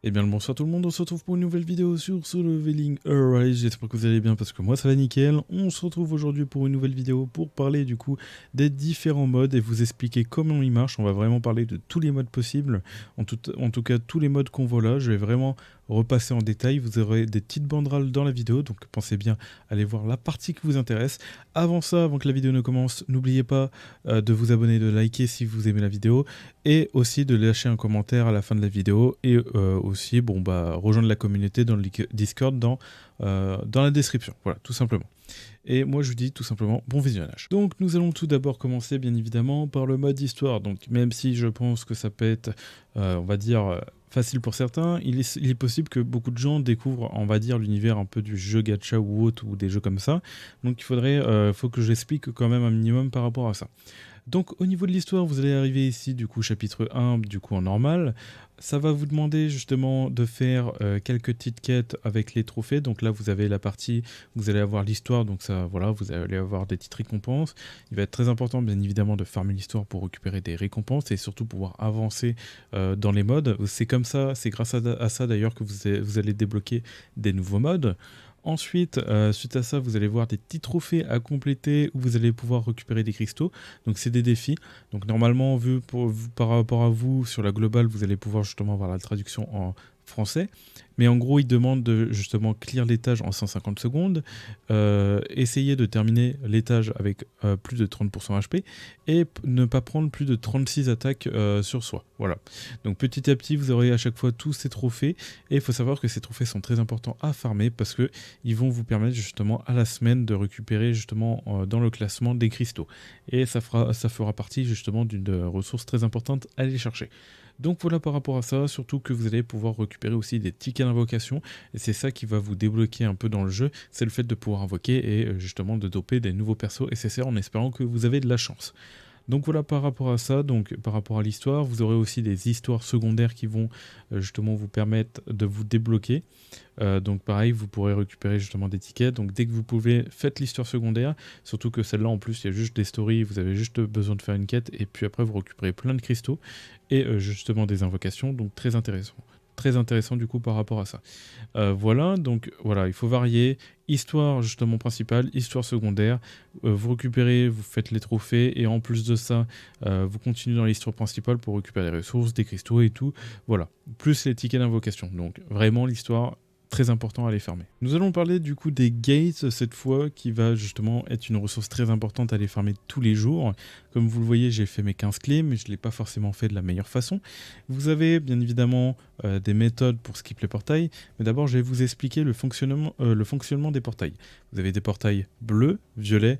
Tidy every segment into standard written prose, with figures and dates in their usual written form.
Eh bien le bonsoir tout le monde, on se retrouve pour une nouvelle vidéo sur Solo Leveling Arise, j'espère que vous allez bien parce que moi ça va nickel. On se retrouve aujourd'hui pour une nouvelle vidéo pour parler du coup des différents modes et vous expliquer comment ils marchent. On va vraiment parler de tous les modes possibles, en tout cas tous les modes qu'on voit là, je vais vraiment repasser en détail. Vous aurez des petites banderoles dans la vidéo, donc pensez bien à aller voir la partie qui vous intéresse. Avant ça, avant que la vidéo ne commence, n'oubliez pas de vous abonner, de liker si vous aimez la vidéo et aussi de lâcher un commentaire à la fin de la vidéo et aussi rejoindre la communauté dans le Discord dans la description, voilà, tout simplement. Et moi je vous dis tout simplement bon visionnage. Donc nous allons tout d'abord commencer bien évidemment par le mode histoire, donc même si je pense que ça peut être, on va dire, facile pour certains, il est possible que beaucoup de gens découvrent, on va dire, l'univers un peu du jeu gacha ou autre, ou des jeux comme ça, donc faut que j'explique quand même un minimum par rapport à ça. Donc au niveau de l'histoire, vous allez arriver ici, du coup chapitre 1, du coup en normal. Ça va vous demander justement de faire quelques petites quêtes avec les trophées. Donc là vous avez la partie, vous allez avoir l'histoire, donc ça voilà, vous allez avoir des petites récompenses. Il va être très important bien évidemment de farmer l'histoire pour récupérer des récompenses et surtout pouvoir avancer dans les modes. C'est comme ça, c'est grâce à ça d'ailleurs que vous allez débloquer des nouveaux modes. Ensuite, suite à ça, vous allez voir des petits trophées à compléter où vous allez pouvoir récupérer des cristaux. Donc c'est des défis. Donc normalement, par rapport à vous, sur la globale, vous allez pouvoir justement avoir la traduction en français. Mais en gros, il demande de justement clear l'étage en 150 secondes, essayer de terminer l'étage avec plus de 30% HP et ne pas prendre plus de 36 attaques sur soi. Voilà. Donc petit à petit, vous aurez à chaque fois tous ces trophées et il faut savoir que ces trophées sont très importants à farmer parce que ils vont vous permettre justement à la semaine de récupérer justement dans le classement des cristaux. Et ça fera partie justement d'une ressource très importante à aller chercher. Donc voilà par rapport à ça, surtout que vous allez pouvoir récupérer aussi des tickets d'invocation, et c'est ça qui va vous débloquer un peu dans le jeu, c'est le fait de pouvoir invoquer et justement de doper des nouveaux persos SSR en espérant que vous avez de la chance. Donc voilà par rapport à ça, donc par rapport à l'histoire, vous aurez aussi des histoires secondaires qui vont justement vous permettre de vous débloquer. Donc pareil, vous pourrez récupérer justement des tickets. Donc dès que vous pouvez, faites l'histoire secondaire. Surtout que celle-là, en plus, il y a juste des stories. Vous avez juste besoin de faire une quête. Et puis après, vous récupérez plein de cristaux. Et justement des invocations. Donc très intéressant. Très intéressant du coup par rapport à ça. Voilà, donc voilà, il faut varier. Histoire justement principale, histoire secondaire. Vous récupérez, vous faites les trophées. Et en plus de ça, vous continuez dans l'histoire principale pour récupérer les ressources, des cristaux et tout. Voilà, plus les tickets d'invocation. Donc vraiment l'histoire très important à les farmer. Nous allons parler du coup des gates cette fois, qui va justement être une ressource très importante à les farmer tous les jours. Comme vous le voyez, j'ai fait mes 15 clés, mais je ne l'ai pas forcément fait de la meilleure façon. Vous avez bien évidemment des méthodes pour skip les portails, mais d'abord je vais vous expliquer le fonctionnement des portails. Vous avez des portails bleus, violets,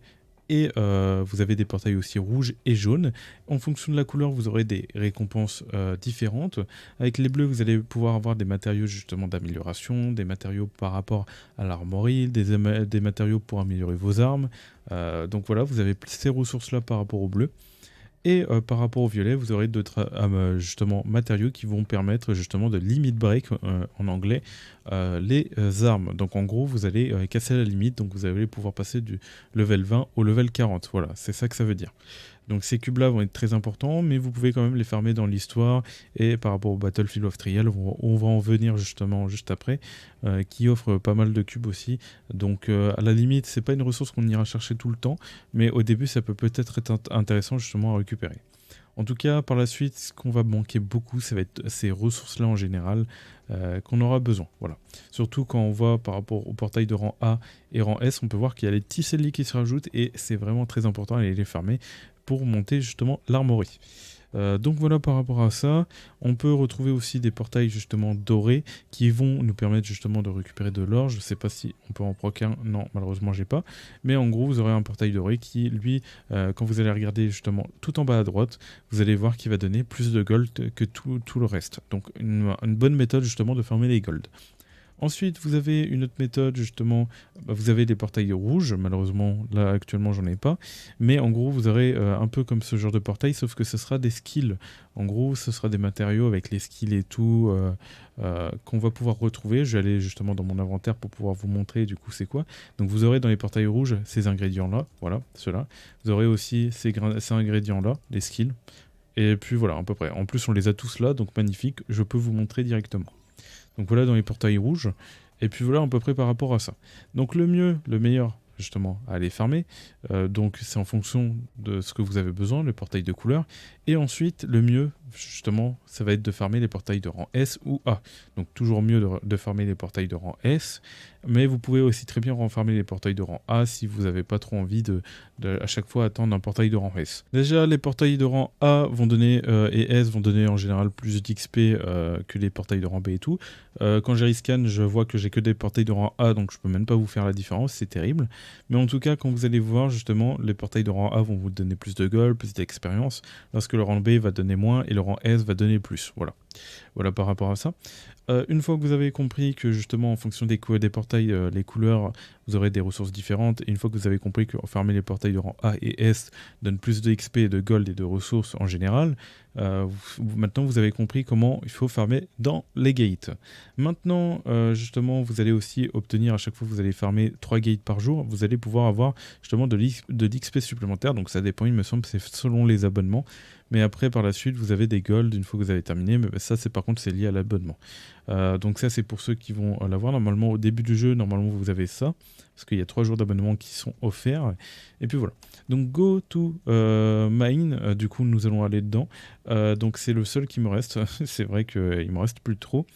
et vous avez des portails aussi rouges et jaunes. En fonction de la couleur, vous aurez des récompenses différentes. Avec les bleus, vous allez pouvoir avoir des matériaux justement d'amélioration, des matériaux par rapport à l'armorerie, des matériaux pour améliorer vos armes. Donc voilà, vous avez ces ressources-là par rapport au bleu. Et par rapport au violet, vous aurez d'autres justement matériaux qui vont permettre justement de limit break en anglais les armes. Donc en gros, vous allez casser la limite, donc vous allez pouvoir passer du level 20 au level 40. Voilà, c'est ça que ça veut dire. Donc ces cubes-là vont être très importants, mais vous pouvez quand même les farmer dans l'histoire. Et par rapport au Battlefield of Trial, on va en venir justement juste après, qui offre pas mal de cubes aussi. Donc à la limite, c'est pas une ressource qu'on ira chercher tout le temps, mais au début, ça peut peut-être être intéressant justement à récupérer. En tout cas, par la suite, ce qu'on va manquer beaucoup, ça va être ces ressources-là en général qu'on aura besoin. Voilà. Surtout quand on voit par rapport au portail de rang A et rang S, on peut voir qu'il y a les petits celliers qui se rajoutent et c'est vraiment très important d'aller les farmer pour monter justement l'armorerie. Donc voilà par rapport à ça, on peut retrouver aussi des portails justement dorés qui vont nous permettre justement de récupérer de l'or. Je sais pas si on peut en proc un, non malheureusement j'ai pas, mais en gros vous aurez un portail doré qui lui, quand vous allez regarder justement tout en bas à droite, vous allez voir qu'il va donner plus de gold que tout le reste. Donc une bonne méthode justement de farmer les gold. Ensuite, vous avez une autre méthode, justement, vous avez des portails rouges, malheureusement, là, actuellement, j'en ai pas, mais en gros, vous aurez un peu comme ce genre de portail, sauf que ce sera des skills. En gros, ce sera des matériaux avec les skills et tout, qu'on va pouvoir retrouver. Je vais aller justement dans mon inventaire pour pouvoir vous montrer, du coup, c'est quoi. Donc, vous aurez dans les portails rouges ces ingrédients-là, voilà, ceux-là. Vous aurez aussi ces ingrédients-là, les skills. Et puis voilà, à peu près. En plus, on les a tous là, donc magnifique, je peux vous montrer directement. Donc voilà dans les portails rouges. Et puis voilà à peu près par rapport à ça. Donc le mieux, le meilleur justement à les farmer, donc c'est en fonction de ce que vous avez besoin, le portail de couleur, et ensuite le mieux justement ça va être de farmer les portails de rang S ou A, donc toujours mieux de farmer les portails de rang S, mais vous pouvez aussi très bien renfarmer les portails de rang A si vous n'avez pas trop envie de à chaque fois attendre un portail de rang S. Déjà les portails de rang A vont donner et S vont donner en général plus d'XP que les portails de rang B et tout. Quand j'ai scan, je vois que j'ai que des portails de rang A, donc je peux même pas vous faire la différence, c'est terrible. Mais en tout cas, quand vous allez voir justement, les portails de rang A vont vous donner plus de gold, plus d'expérience, lorsque le rang B va donner moins et le rang S va donner plus. Voilà. Voilà par rapport à ça. Une fois que vous avez compris que justement en fonction des portails, les couleurs, vous aurez des ressources différentes, et une fois que vous avez compris que farmer les portails de rang A et S donne plus de XP, de gold et de ressources en général, maintenant vous avez compris comment il faut farmer dans les gates. Maintenant, justement, vous allez aussi obtenir, à chaque fois que vous allez farmer 3 gates par jour, vous allez pouvoir avoir justement de l'XP supplémentaire, donc ça dépend, il me semble, c'est selon les abonnements. Mais après, par la suite, vous avez des golds une fois que vous avez terminé. Mais ça, c'est par contre, c'est lié à l'abonnement. Donc ça, c'est pour ceux qui vont l'avoir. Normalement, au début du jeu, normalement, vous avez ça. Parce qu'il y a 3 jours d'abonnement qui sont offerts. Et puis voilà. Donc, go to mine. Du coup, nous allons aller dedans. Donc, c'est le seul qui me reste. C'est vrai qu'il me reste plus trop.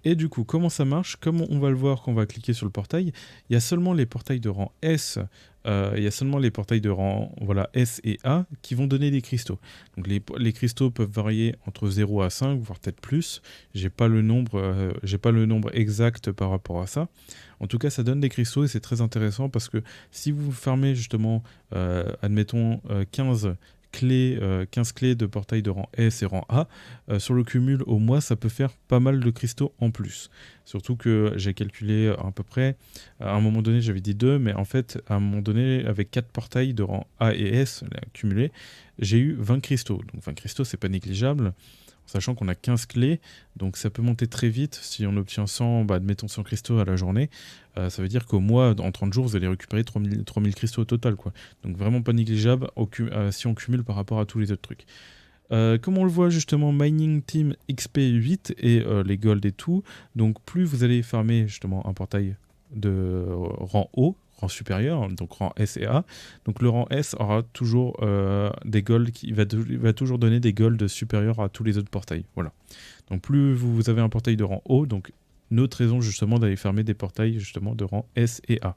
Et du coup, comment ça marche? Comme on va le voir quand on va cliquer sur le portail, il y a seulement les portails de rang S. Il y a seulement les portails de rang voilà, S et A qui vont donner des cristaux. Donc les cristaux peuvent varier entre 0 à 5, voire peut-être plus. J'ai pas le nombre exact par rapport à ça. En tout cas, ça donne des cristaux et c'est très intéressant parce que si vous farmez justement, admettons, 15 clés de portail de rang S et rang A, sur le cumul au mois, ça peut faire pas mal de cristaux en plus. Surtout que j'ai calculé à peu près, à un moment donné j'avais dit 2, mais en fait à un moment donné avec 4 portails de rang A et S cumulés, j'ai eu 20 cristaux. Donc 20 cristaux c'est pas négligeable, sachant qu'on a 15 clés, donc ça peut monter très vite. Si on obtient 100, admettons 100 cristaux à la journée, ça veut dire qu'au mois, en 30 jours, vous allez récupérer 3000 cristaux au total, quoi. Donc vraiment pas négligeable si on cumule par rapport à tous les autres trucs. Comme on le voit justement, Mining Team XP 8 et les gold et tout, donc plus vous allez farmer justement un portail de rang haut, rang supérieur, donc rang S et A, donc le rang S aura toujours des golds va toujours donner des golds supérieurs à tous les autres portails. Voilà. Donc plus vous avez un portail de rang haut, donc une autre raison justement d'aller fermer des portails justement de rang S et A.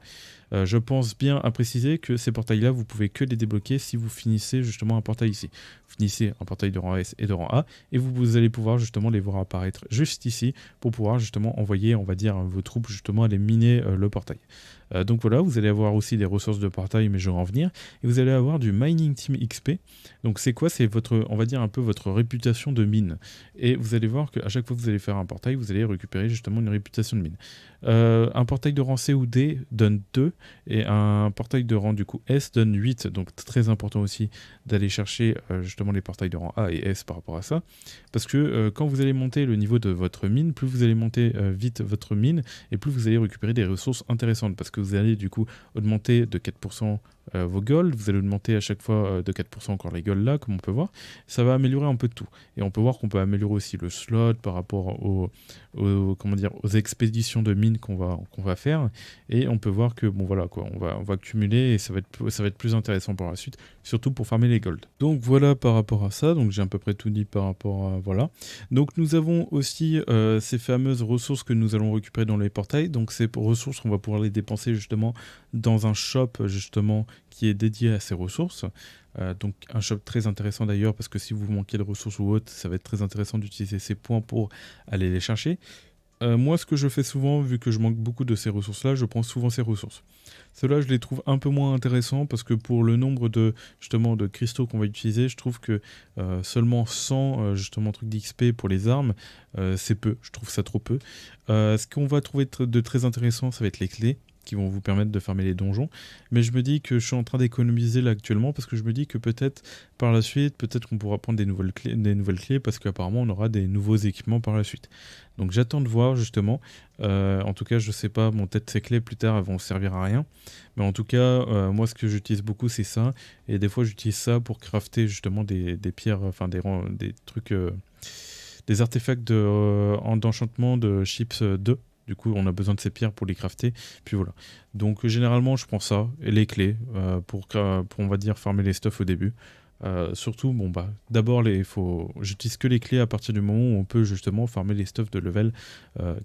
Je pense bien à préciser que ces portails-là, vous pouvez que les débloquer si vous finissez justement un portail ici. Vous finissez un portail de rang S et de rang A, et vous allez pouvoir justement les voir apparaître juste ici pour pouvoir justement envoyer, on va dire, vos troupes justement aller miner le portail. Donc voilà, vous allez avoir aussi des ressources de portail, mais je vais en venir, et vous allez avoir du Mining Team XP. Donc c'est quoi? C'est votre, on va dire un peu votre réputation de mine. Et vous allez voir qu'à chaque fois que vous allez faire un portail, vous allez récupérer justement une réputation de mine. Un portail de rang C ou D donne 2, et un portail de rang du coup S donne 8, donc très important aussi d'aller chercher justement les portails de rang A et S par rapport à ça, parce que quand vous allez monter le niveau de votre mine, plus vous allez monter vite votre mine, et plus vous allez récupérer des ressources intéressantes, parce que vous allez du coup augmenter de 4% vos golds, vous allez augmenter à chaque fois de 4% encore les golds là, comme on peut voir, ça va améliorer un peu de tout, et on peut voir qu'on peut améliorer aussi le slot par rapport comment dire, aux expéditions de mines qu'on va faire, et on peut voir que bon voilà quoi, on va cumuler et ça va être plus intéressant par la suite, surtout pour farmer les golds. Donc voilà par rapport à ça, donc j'ai à peu près tout dit par rapport à voilà. Donc nous avons aussi ces fameuses ressources que nous allons récupérer dans les portails, donc ces ressources on va pouvoir les dépenser justement dans un shop justement qui est dédié à ces ressources. Donc un shop très intéressant d'ailleurs, parce que si vous manquez de ressources ou autre, ça va être très intéressant d'utiliser ces points pour aller les chercher. Moi, ce que je fais souvent, vu que je manque beaucoup de ces ressources-là, je prends souvent ces ressources. Ceux-là, je les trouve un peu moins intéressants parce que pour le nombre justement, de cristaux qu'on va utiliser, je trouve que seulement 100 justement, trucs d'XP pour les armes, c'est peu. Je trouve ça trop peu. Ce qu'on va trouver de très intéressant, ça va être les clés qui vont vous permettre de fermer les donjons, mais je me dis que je suis en train d'économiser là actuellement parce que je me dis que peut-être par la suite, peut-être qu'on pourra prendre des nouvelles clés parce qu'apparemment on aura des nouveaux équipements par la suite. Donc j'attends de voir justement, en tout cas je sais pas, bon, peut-être ces clés plus tard elles vont servir à rien, mais en tout cas moi ce que j'utilise beaucoup c'est ça, et des fois j'utilise ça pour crafter justement des pierres, enfin des trucs... des artefacts d'enchantement de Chips 2. Du coup, on a besoin de ces pierres pour les crafter. Puis voilà. Donc, généralement, je prends ça et les clés pour, on va dire, farmer les stuffs au début. Surtout, bon bah, d'abord, j'utilise que les clés à partir du moment où on peut justement farmer les stuffs de level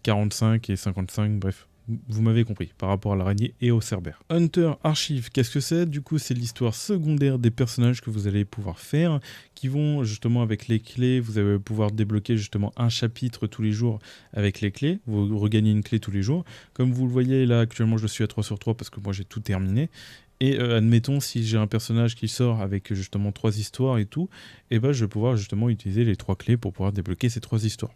45 et 55, bref. Vous m'avez compris, par rapport à l'araignée et au cerbère. Hunter Archive, qu'est-ce que c'est? Du coup, c'est l'histoire secondaire des personnages que vous allez pouvoir faire, qui vont justement avec les clés, vous allez pouvoir débloquer justement un chapitre tous les jours avec les clés, vous regagnez une clé tous les jours. Comme vous le voyez là, actuellement je suis à 3 sur 3 parce que moi j'ai tout terminé. Et admettons, si j'ai un personnage qui sort avec justement 3 histoires et tout, et ben je vais pouvoir justement utiliser les 3 clés pour pouvoir débloquer ces 3 histoires.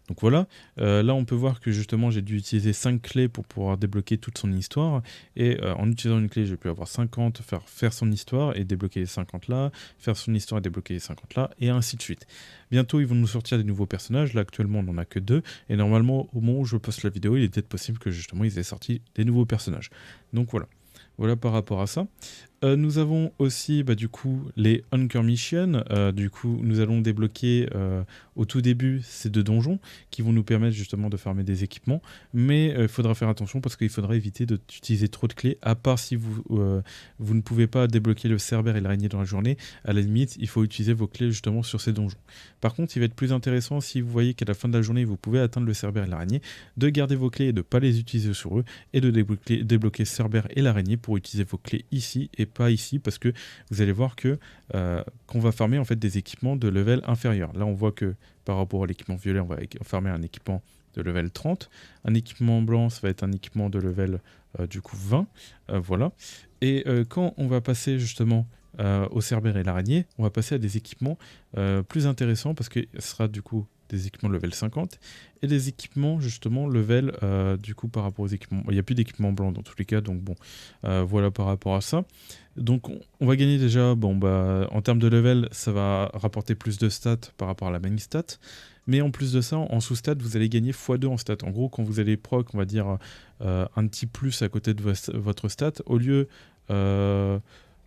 Donc voilà, là on peut voir que justement j'ai dû utiliser 5 clés pour pouvoir débloquer toute son histoire. Et en utilisant une clé, j'ai pu avoir 50, faire son histoire et débloquer les 50 là, faire son histoire et débloquer les 50 là, et ainsi de suite. Bientôt ils vont nous sortir des nouveaux personnages, là actuellement on n'en a que 2, et normalement au moment où je poste la vidéo, il est peut-être possible que justement ils aient sorti des nouveaux personnages. Donc voilà. Voilà par rapport à ça. Nous avons aussi du coup les Hunger Mission. Du coup, nous allons débloquer au tout début ces 2 donjons qui vont nous permettre justement de farmer des équipements. Mais il faudra faire attention parce qu'il faudra éviter d'utiliser trop de clés, à part si vous ne pouvez pas débloquer le cerbère et l'araignée dans la journée. À la limite, il faut utiliser vos clés justement sur ces donjons. Par contre, il va être plus intéressant si vous voyez qu'à la fin de la journée, vous pouvez atteindre le cerbère et l'araignée, de garder vos clés et de ne pas les utiliser sur eux, et de débloquer le cerbère et l'araignée pour utiliser vos clés ici et pas ici, parce que vous allez voir que qu'on va farmer en fait des équipements de level inférieur. Là on voit que par rapport à l'équipement violet, on va farmer un équipement de level 30, un équipement blanc ça va être un équipement de level du coup 20, voilà. Et quand on va passer justement au cerbère et l'araignée, on va passer à des équipements plus intéressants, parce que ce sera du coup des équipements level 50 et des équipements justement level du coup par rapport aux équipements. Il n'y a plus d'équipement blanc dans tous les cas, donc bon, voilà par rapport à ça. Donc on va gagner déjà, en termes de level, ça va rapporter plus de stats par rapport à la main stat. Mais en plus de ça, en sous-stat, vous allez gagner x2 en stat. En gros, quand vous allez proc, on va dire un petit plus à côté de votre stat, au lieu... ça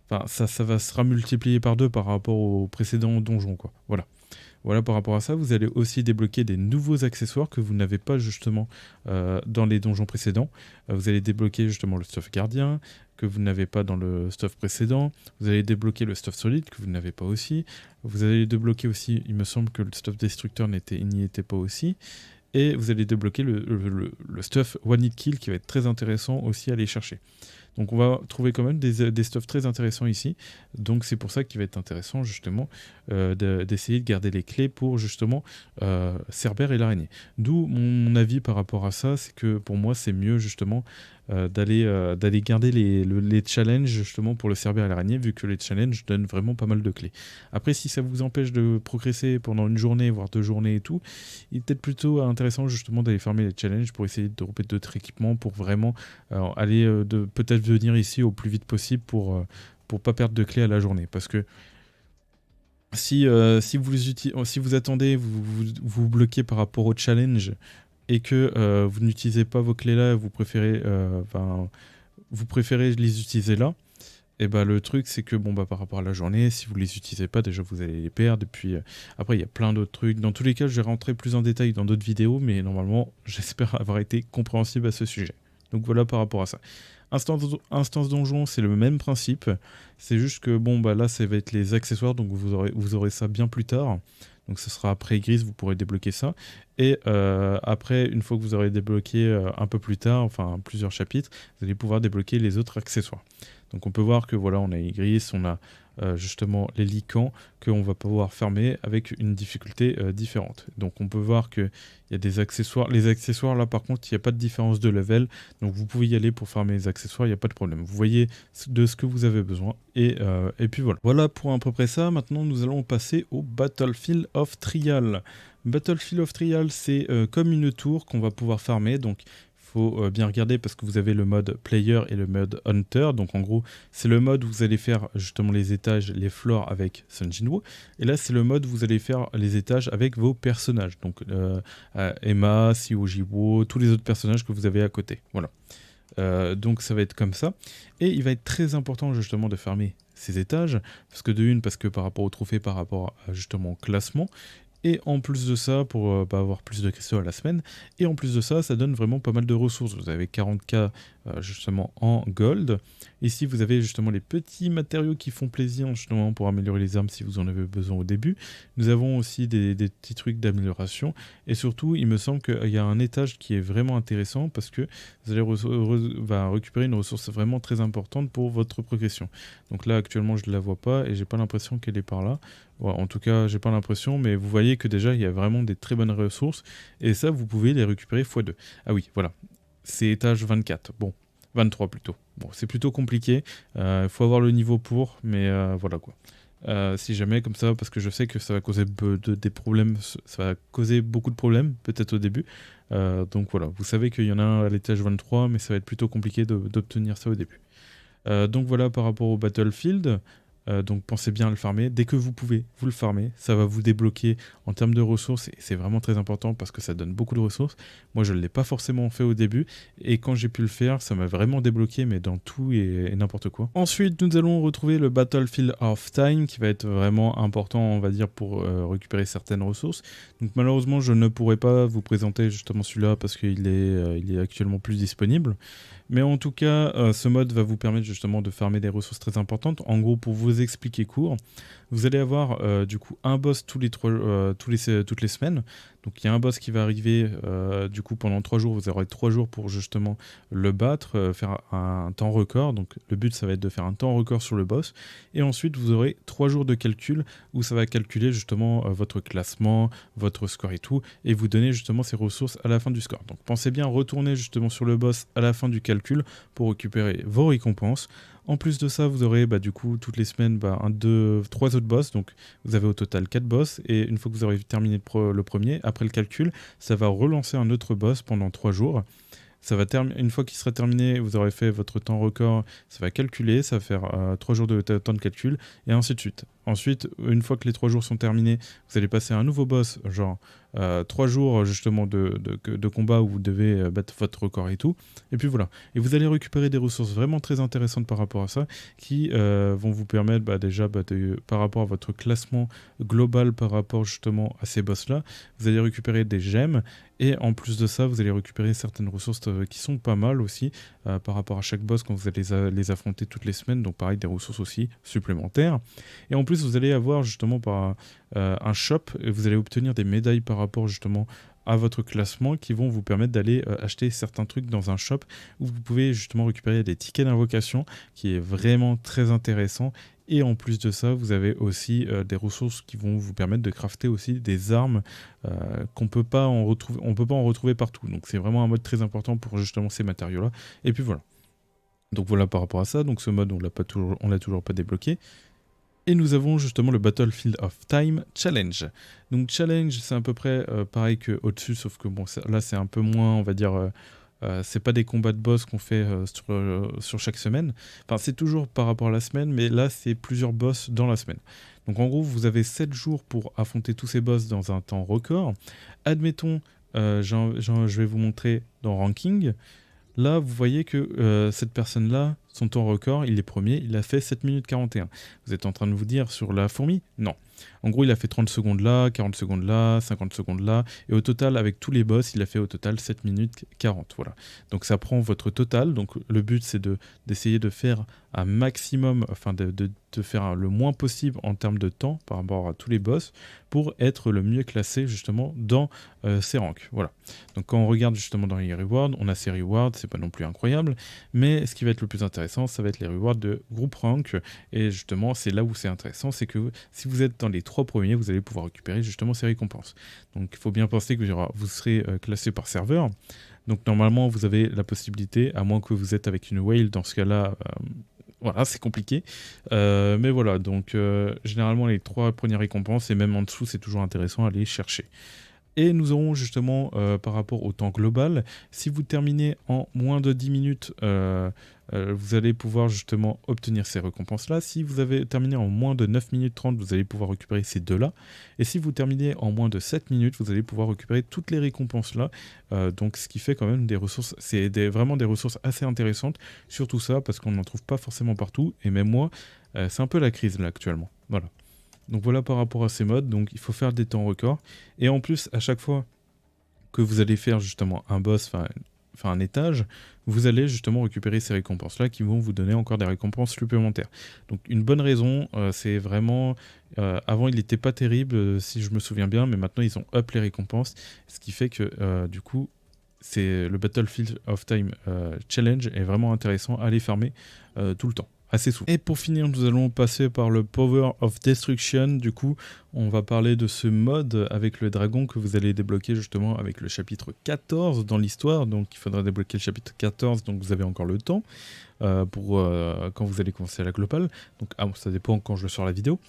va sera multiplié par 2 par rapport au précédent donjon, quoi. Voilà. Voilà, par rapport à ça, vous allez aussi débloquer des nouveaux accessoires que vous n'avez pas justement dans les donjons précédents. Vous allez débloquer justement le stuff gardien, que vous n'avez pas dans le stuff précédent. Vous allez débloquer le stuff solide, que vous n'avez pas aussi. Vous allez débloquer aussi, il me semble que le stuff destructeur n'y était pas aussi. Et vous allez débloquer le stuff one hit kill, qui va être très intéressant aussi à aller chercher. Donc on va trouver quand même des stuffs très intéressants ici. Donc c'est pour ça qu'il va être intéressant justement d'essayer de garder les clés pour justement Cerbère et l'araignée. D'où mon avis par rapport à ça, c'est que pour moi c'est mieux justement d'aller garder les challenges justement pour le Cerbère et l'araignée, vu que les challenges donnent vraiment pas mal de clés. Après, si ça vous empêche de progresser pendant une journée, voire 2 journées et tout, il est peut-être plutôt intéressant justement d'aller farmer les challenges pour essayer de dropper d'autres équipements, pour vraiment aller peut-être venir ici au plus vite possible pour pas perdre de clés à la journée. Parce que si vous attendez, vous bloquez par rapport au challenge et que vous n'utilisez pas vos clés là, vous préférez les utiliser là, et le truc c'est que par rapport à la journée, si vous les utilisez pas, déjà vous allez les perdre. Et puis après il y a plein d'autres trucs. Dans tous les cas, je vais rentrer plus en détail dans d'autres vidéos, mais normalement j'espère avoir été compréhensible à ce sujet. Donc voilà par rapport à ça. Instance donjon, c'est le même principe. C'est juste que là ça va être les accessoires, donc vous aurez ça bien plus tard. Donc ce sera après Grise, vous pourrez débloquer ça. Et après, une fois que vous aurez débloqué un peu plus tard, enfin plusieurs chapitres, vous allez pouvoir débloquer les autres accessoires. Donc on peut voir que voilà, on a Grise, on a justement les licans qu'on va pouvoir fermer avec une difficulté différente. Donc on peut voir qu'il y a des accessoires. Les accessoires là par contre, il n'y a pas de différence de level. Donc vous pouvez y aller pour farmer les accessoires, il n'y a pas de problème. Vous voyez de ce que vous avez besoin. Et puis voilà. Voilà pour à peu près ça. Maintenant nous allons passer au Battlefield of Trial. Battlefield of Trial, c'est comme une tour qu'on va pouvoir farmer. Donc faut bien regarder parce que vous avez le mode player et le mode hunter. Donc en gros, c'est le mode où vous allez faire justement les étages, les floors avec Sun Jinwoo. Et là, c'est le mode où vous allez faire les étages avec vos personnages. Donc Emma, Seo Jiwoo, tous les autres personnages que vous avez à côté. Voilà. Donc ça va être comme ça. Et il va être très important justement de farmer ces étages. Parce que parce que par rapport au trophée, par rapport à justement au classement. Et en plus de ça, pour avoir plus de cristaux à la semaine, et en plus de ça, ça donne vraiment pas mal de ressources. Vous avez 40K justement en gold. Ici, vous avez justement les petits matériaux qui font plaisir justement pour améliorer les armes si vous en avez besoin au début. Nous avons aussi des petits trucs d'amélioration. Et surtout, il me semble qu'il y a un étage qui est vraiment intéressant parce que vous allez récupérer une ressource vraiment très importante pour votre progression. Donc là, actuellement, je ne la vois pas et j'ai pas l'impression qu'elle est par là. Ouais, en tout cas, j'ai pas l'impression, mais vous voyez que déjà, il y a vraiment des très bonnes ressources. Et ça, vous pouvez les récupérer x2. Ah oui, voilà. C'est étage 24. Bon, 23 plutôt. Bon, c'est plutôt compliqué. Il faut avoir le niveau pour, mais voilà quoi. Si jamais comme ça, parce que je sais que ça va causer des problèmes, ça va causer beaucoup de problèmes, peut-être au début. Donc voilà, vous savez qu'il y en a un à l'étage 23, mais ça va être plutôt compliqué d'obtenir ça au début. Donc voilà par rapport au Battlefield. Donc pensez bien à le farmer. Dès que vous pouvez, vous le farmez. Ça va vous débloquer en termes de ressources et c'est vraiment très important parce que ça donne beaucoup de ressources. Moi, je ne l'ai pas forcément fait au début et quand j'ai pu le faire, ça m'a vraiment débloqué, mais dans tout et n'importe quoi. Ensuite, nous allons retrouver le Battlefield of Time qui va être vraiment important, on va dire, pour récupérer certaines ressources. Donc malheureusement, je ne pourrai pas vous présenter justement celui-là parce qu'il est actuellement plus disponible. Mais en tout cas, ce mode va vous permettre justement de farmer des ressources très importantes. En gros, pour vous expliquer court, vous allez avoir du coup un boss toutes les semaines. Donc il y a un boss qui va arriver du coup pendant 3 jours. Vous aurez 3 jours pour justement le battre, faire un temps record. Donc le but ça va être de faire un temps record sur le boss. Et ensuite vous aurez 3 jours de calcul où ça va calculer justement votre classement, votre score et tout. Et vous donner justement ces ressources à la fin du score. Donc pensez bien retourner justement sur le boss à la fin du calcul pour récupérer vos récompenses. En plus de ça, vous aurez du coup toutes les semaines 3 autres boss. Donc vous avez au total 4 boss. Et une fois que vous aurez terminé le premier, après le calcul, ça va relancer un autre boss pendant 3 jours. Ça va une fois qu'il sera terminé, vous aurez fait votre temps record, ça va calculer, ça va faire 3 jours de temps de calcul, et ainsi de suite. Ensuite, une fois que les 3 jours sont terminés, vous allez passer à un nouveau boss, genre 3 jours justement de combat où vous devez battre votre record et tout. Et puis voilà. Et vous allez récupérer des ressources vraiment très intéressantes par rapport à ça, qui vont vous permettre déjà par rapport à votre classement global par rapport justement à ces boss-là, vous allez récupérer des gemmes. Et en plus de ça, vous allez récupérer certaines ressources qui sont pas mal aussi par rapport à chaque boss quand vous allez les affronter toutes les semaines. Donc pareil, des ressources aussi supplémentaires. Et en plus, vous allez avoir justement un shop et vous allez obtenir des médailles par rapport justement à votre classement qui vont vous permettre d'aller acheter certains trucs dans un shop où vous pouvez justement récupérer des tickets d'invocation qui est vraiment très intéressant. Et en plus de ça, vous avez aussi des ressources qui vont vous permettre de crafter aussi des armes qu'on peut pas en retrouver, on peut pas en retrouver partout. Donc c'est vraiment un mode très important pour justement ces matériaux-là. Et puis voilà. Donc voilà par rapport à ça. Donc ce mode, on l'a toujours pas débloqué. Et nous avons justement le Battlefield of Time Challenge. Donc Challenge, c'est à peu près pareil qu'au-dessus, sauf que bon, là c'est un peu moins, on va dire... c'est pas des combats de boss qu'on fait sur chaque semaine. Enfin, c'est toujours par rapport à la semaine, mais là, c'est plusieurs boss dans la semaine. Donc, en gros, vous avez 7 jours pour affronter tous ces boss dans un temps record. Admettons, je vais vous montrer dans Ranking. Là, vous voyez que cette personne-là, son temps record, il est premier, il a fait 7 minutes 41. Vous êtes en train de vous dire sur la fourmi? Non. En gros, il a fait 30 secondes là, 40 secondes là, 50 secondes là, et au total, avec tous les boss, il a fait au total 7 minutes 40. Voilà. Donc ça prend votre total. Donc le but, c'est d'essayer de faire un maximum, enfin de faire le moins possible en termes de temps par rapport à tous les boss pour être le mieux classé justement dans ces ranks. Voilà. Donc quand on regarde justement dans les rewards, on a ces rewards, c'est pas non plus incroyable, mais ce qui va être le plus intéressant, ça va être les rewards de groupe rank, et justement c'est là où c'est intéressant, c'est que si vous êtes dans les 3 premiers, vous allez pouvoir récupérer justement ces récompenses. Donc il faut bien penser que vous serez classé par serveur. Donc normalement vous avez la possibilité, à moins que vous êtes avec une whale, dans ce cas-là, voilà, c'est compliqué. Mais voilà, donc généralement les 3 premières récompenses, et même en dessous, c'est toujours intéressant à aller chercher. Et nous aurons justement, par rapport au temps global, si vous terminez en moins de 10 minutes, vous allez pouvoir justement obtenir ces récompenses-là. Si vous avez terminé en moins de 9 minutes 30, vous allez pouvoir récupérer ces 2-là. Et si vous terminez en moins de 7 minutes, vous allez pouvoir récupérer toutes les récompenses-là. Donc ce qui fait quand même des ressources, c'est vraiment des ressources assez intéressantes. Surtout ça, parce qu'on n'en trouve pas forcément partout. Et même moi, c'est un peu la crise là actuellement. Voilà. Donc voilà par rapport à ces modes, donc il faut faire des temps records. Et en plus, à chaque fois que vous allez faire justement un boss, enfin un étage, vous allez justement récupérer ces récompenses-là qui vont vous donner encore des récompenses supplémentaires. Donc une bonne raison, c'est vraiment... avant il n'était pas terrible si je me souviens bien, mais maintenant ils ont up les récompenses, ce qui fait que du coup, c'est le Battlefield of Time Challenge est vraiment intéressant à les farmer tout le temps. Assez souvent. Et pour finir, nous allons passer par le Power of Destruction. Du coup, on va parler de ce mode avec le dragon que vous allez débloquer justement avec le chapitre 14 dans l'histoire. Donc il faudra débloquer le chapitre 14, donc vous avez encore le temps pour quand vous allez commencer à la globale. Donc ça dépend quand je sors la vidéo.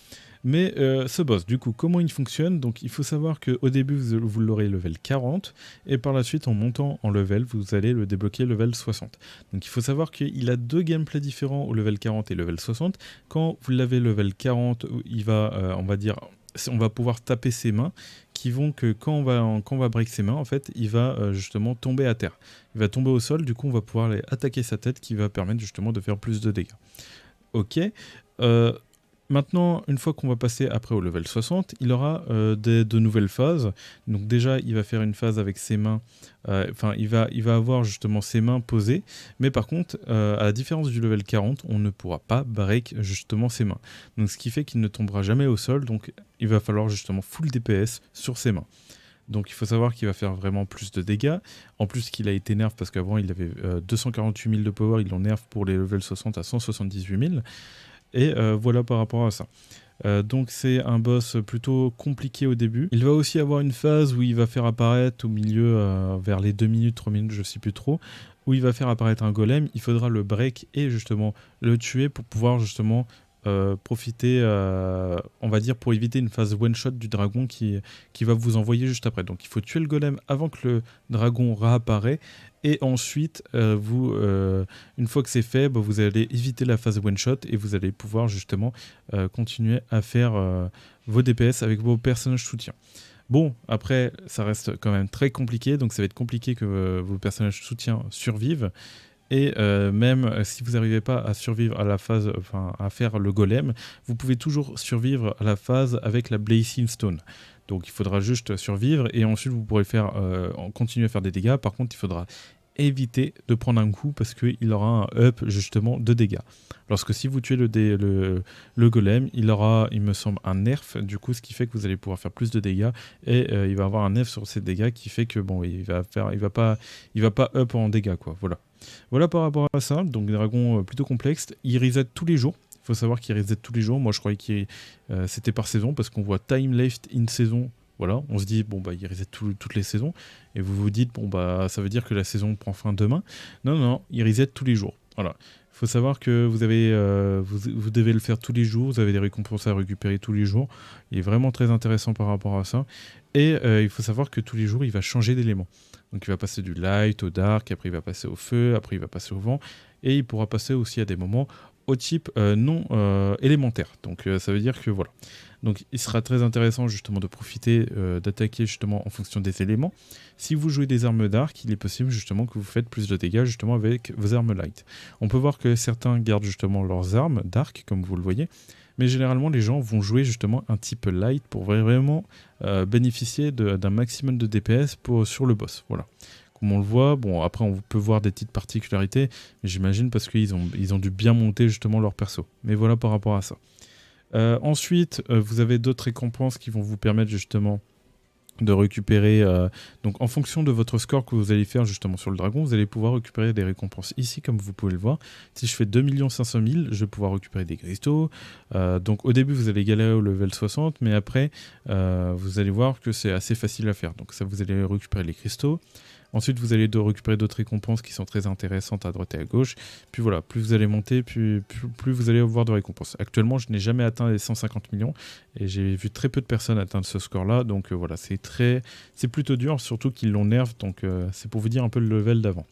Mais ce boss, du coup, comment il fonctionne? Donc il faut savoir qu'au début, vous l'aurez level 40, et par la suite, en montant en level, vous allez le débloquer level 60. Donc il faut savoir qu'il a deux gameplays différents au level 40 et level 60. Quand vous l'avez level 40, il va, on va pouvoir taper ses mains, qui vont que quand on va break ses mains, en fait, il va justement tomber à terre. Il va tomber au sol, du coup, on va pouvoir aller attaquer sa tête, qui va permettre justement de faire plus de dégâts. Ok. Maintenant, une fois qu'on va passer après au level 60, il aura de nouvelles phases. Donc déjà, il va faire une phase avec ses mains. Il va avoir justement ses mains posées. Mais par contre, à la différence du level 40, on ne pourra pas break justement ses mains. Donc ce qui fait qu'il ne tombera jamais au sol. Donc il va falloir justement full DPS sur ses mains. Donc il faut savoir qu'il va faire vraiment plus de dégâts. En plus qu'il a été nerf parce qu'avant il avait 248 000 de power. Ils l'ont nerf pour les level 60 à 178 000. Et voilà par rapport à ça. Donc c'est un boss plutôt compliqué au début. Il va aussi avoir une phase où il va faire apparaître au milieu, vers les 2 minutes, 3 minutes, je sais plus trop, où il va faire apparaître un golem. Il faudra le break et justement le tuer pour pouvoir justement profiter, on va dire, pour éviter une phase one-shot du dragon qui va vous envoyer juste après. Donc il faut tuer le golem avant que le dragon réapparaît. Et ensuite, une fois que c'est fait, vous allez éviter la phase one-shot et vous allez pouvoir justement continuer à faire vos DPS avec vos personnages soutiens. Bon, après, ça reste quand même très compliqué, donc ça va être compliqué que vos personnages soutiens survivent. Et même si vous n'arrivez pas à survivre à la phase, à faire le golem, vous pouvez toujours survivre à la phase avec la Blazing Stone. Donc il faudra juste survivre et ensuite vous pourrez continuer à faire des dégâts. Par contre, il faudra éviter de prendre un coup parce qu'il aura un up justement de dégâts. Lorsque si vous tuez le golem, il aura, il me semble, un nerf, du coup ce qui fait que vous allez pouvoir faire plus de dégâts et il va avoir un nerf sur ces dégâts qui fait que bon, il va pas up en dégâts quoi. Voilà par rapport à ça. Donc des dragons plutôt complexes. Il reset tous les jours. Il faut savoir qu'il reset tous les jours. Moi je croyais que c'était par saison parce qu'on voit time left in saison. Voilà, on se dit bon bah il reset toutes les saisons et vous vous dites bon bah ça veut dire que la saison prend fin demain. Non, il reset tous les jours. Voilà. Il faut savoir que vous devez le faire tous les jours, vous avez des récompenses à récupérer tous les jours. Il est vraiment très intéressant par rapport à ça. Et il faut savoir que tous les jours il va changer d'élément. Donc il va passer du light au dark, après il va passer au feu, après il va passer au vent et il pourra passer aussi à des moments au type non élémentaire. Donc ça veut dire que voilà. Donc il sera très intéressant justement de profiter d'attaquer justement en fonction des éléments. Si vous jouez des armes dark, il est possible justement que vous faites plus de dégâts justement avec vos armes light. On peut voir que certains gardent justement leurs armes dark comme vous le voyez, mais généralement les gens vont jouer justement un type light pour vraiment bénéficier d'un maximum de DPS sur le boss. Voilà. Comme on le voit, bon après on peut voir des petites particularités, mais j'imagine parce qu'ils ont dû bien monter justement leur perso. Mais voilà par rapport à ça. Ensuite, vous avez d'autres récompenses qui vont vous permettre justement de récupérer, donc en fonction de votre score que vous allez faire justement sur le dragon, vous allez pouvoir récupérer des récompenses ici comme vous pouvez le voir. Si je fais 2 500 000, je vais pouvoir récupérer des cristaux. Donc au début vous allez galérer au level 60, mais après vous allez voir que c'est assez facile à faire. Donc ça, vous allez récupérer les cristaux. Ensuite, vous allez récupérer d'autres récompenses qui sont très intéressantes à droite et à gauche. Puis voilà, plus vous allez monter, plus vous allez avoir de récompenses. Actuellement, je n'ai jamais atteint les 150 millions et j'ai vu très peu de personnes atteindre ce score-là. Donc voilà, c'est plutôt dur, surtout qu'ils l'ont nerf. Donc c'est pour vous dire un peu le level d'avant.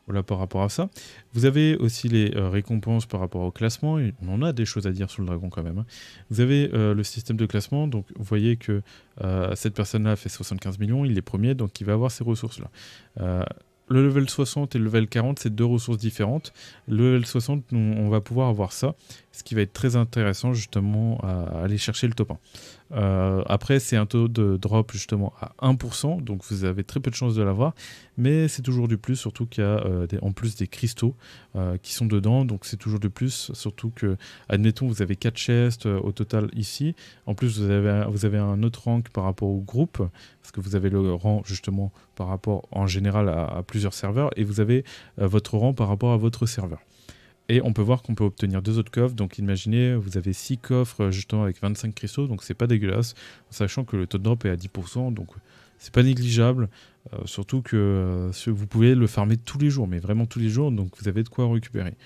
Voilà par rapport à ça. Vous avez aussi les récompenses par rapport au classement. Et on en a des choses à dire sur le dragon quand même. Hein. Vous avez le système de classement. Donc vous voyez que cette personne-là fait 75 millions. Il est premier, donc il va avoir ces ressources-là. Le level 60 et le level 40, c'est deux ressources différentes. Le level 60, on va pouvoir avoir ça. ce qui va être très intéressant justement à aller chercher le top 1. Après, c'est un taux de drop justement à 1%, donc vous avez très peu de chances de l'avoir, mais c'est toujours du plus, surtout qu'il y a en plus des cristaux qui sont dedans, donc c'est toujours du plus, surtout que, admettons, vous avez 4 chests au total ici, en plus vous avez un autre rank par rapport au groupe, parce que vous avez le rang justement par rapport en général à plusieurs serveurs, et vous avez votre rang par rapport à votre serveur. Et on peut voir qu'on peut obtenir 2 autres coffres, donc imaginez, vous avez 6 coffres justement avec 25 cristaux, donc c'est pas dégueulasse, sachant que le taux de drop est à 10%, donc c'est pas négligeable, surtout que vous pouvez le farmer tous les jours, mais vraiment tous les jours, donc vous avez de quoi récupérer.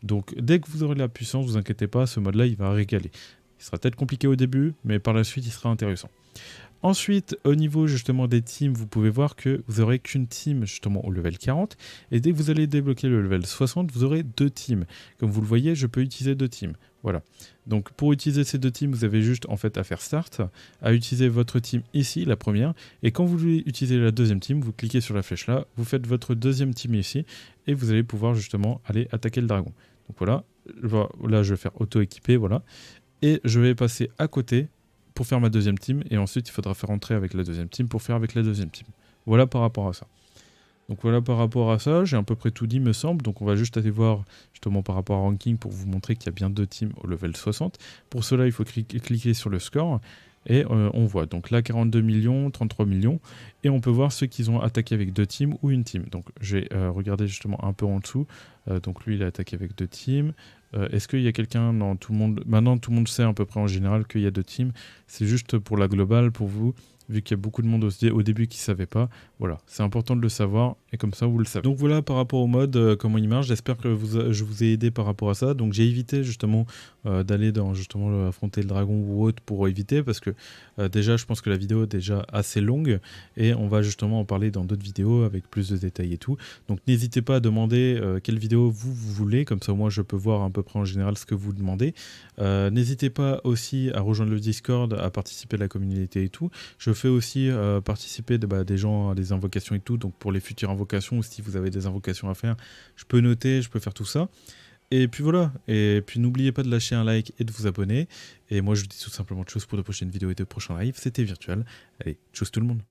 Donc dès que vous aurez de la puissance, vous inquiétez pas, ce mode-là il va régaler. Il sera peut-être compliqué au début, mais par la suite il sera intéressant. Ensuite, au niveau justement des teams, vous pouvez voir que vous n'aurez qu'une team justement au level 40. Et dès que vous allez débloquer le level 60, vous aurez 2 teams. Comme vous le voyez, je peux utiliser 2 teams. Voilà. Donc pour utiliser ces 2 teams, vous avez juste en fait à faire start, à utiliser votre team ici, la première. Et quand vous voulez utiliser la deuxième team, vous cliquez sur la flèche là, vous faites votre deuxième team ici. Et vous allez pouvoir justement aller attaquer le dragon. Donc voilà, là je vais faire auto-équiper, voilà. Et je vais passer à côté pour faire ma deuxième team, et ensuite il faudra faire entrer avec la deuxième team pour faire avec la deuxième team. Voilà par rapport à ça. Donc voilà par rapport à ça, j'ai à peu près tout dit me semble, donc on va juste aller voir justement par rapport à ranking pour vous montrer qu'il y a bien 2 teams au level 60. Pour cela il faut cliquer sur le score, et on voit donc là 42 millions, 33 millions, et on peut voir ceux qui ont attaqué avec 2 teams ou une team. Donc je vais regarder justement un peu en dessous, donc lui il a attaqué avec 2 teams. Est-ce qu'il y a quelqu'un dans tout le monde? Maintenant tout le monde sait à peu près en général qu'il y a 2 teams, c'est juste pour la globale, pour vous, vu qu'il y a beaucoup de monde au début qui ne savait pas. Voilà, c'est important de le savoir, et comme ça vous le savez. Donc voilà par rapport au mode, comment il marche, j'espère que je vous ai aidé par rapport à ça. Donc j'ai évité justement d'aller dans justement affronter le dragon ou autre pour éviter, parce que déjà je pense que la vidéo est déjà assez longue, et on va justement en parler dans d'autres vidéos avec plus de détails et tout. Donc n'hésitez pas à demander quelle vidéo vous voulez, comme ça moi je peux voir à peu près en général ce que vous demandez. N'hésitez pas aussi à rejoindre le Discord, à participer à la communauté et tout. Je fais aussi participer des gens à des invocations et tout, donc pour les futures invocations, ou si vous avez des invocations à faire, je peux noter, je peux faire tout ça. Et puis voilà, et puis n'oubliez pas de lâcher un like et de vous abonner. Et moi je vous dis tout simplement de choses pour de prochaines vidéos et de prochains lives. C'était Virtual. Allez, tchuss tout le monde.